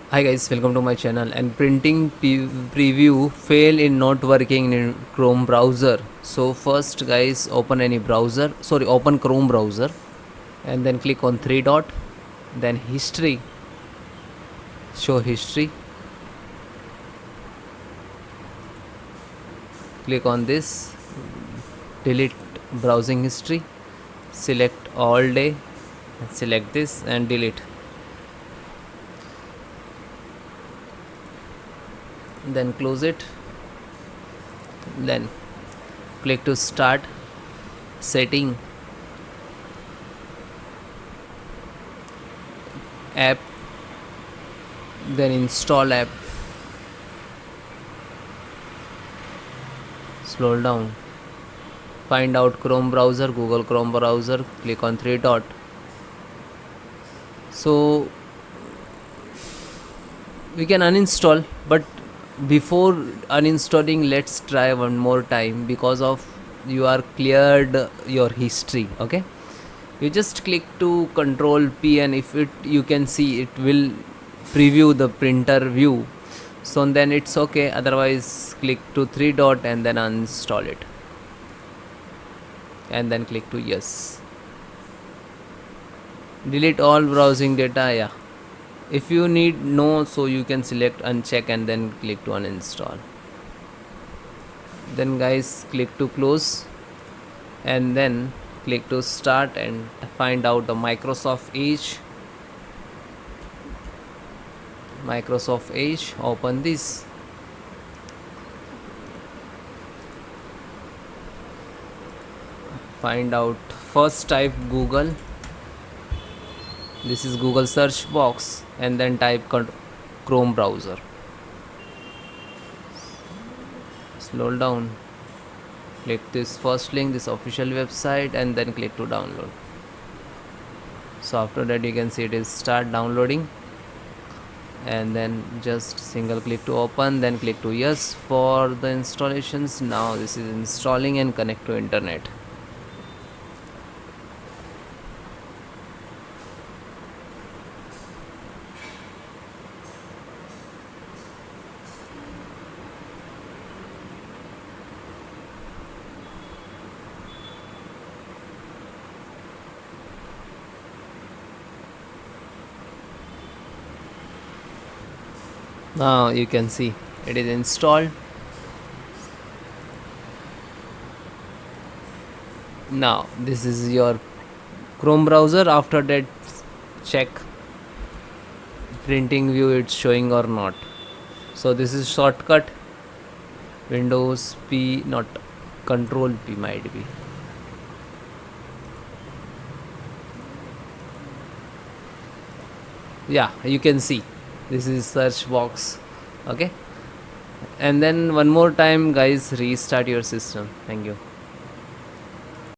Hi guys, welcome to my channel. And printing preview fail in not working in Chrome browser. So first guys, open any browser, open Chrome browser, and then click on three dot, then history, show history. Click on this, delete browsing history, select all day, select this and delete. Then close it. Then click to start setting app, then install app. Scroll down, find out Chrome browser, Google Chrome browser, click on three dot. So we can uninstall, but before uninstalling let's try one more time, because of you are cleared your history. Okay, you just click to control P, and if it you can see it will preview the printer view, so then it's okay. Otherwise click to three dot and then uninstall it, and then click to yes. Delete all browsing data. Yeah, if you need no, so you can select uncheck and then click to uninstall. Then guys click to close, and then click to start and find out the Microsoft Edge. Open this, find out, first type Google, this is Google search box, and then type Chrome browser. Scroll down, click this first link, this official website, and then click to download. So after that you can see it is start downloading, and then just single click to open, then click to yes for the installations. Now this is installing and connect to internet. Now you can see it is installed. Now this is your Chrome browser. After that check printing view it's showing or not. So this is shortcut, Windows P, not Control P might be. Yeah, you can see this is search box. Okay, and then one more time guys, restart your system. Thank you.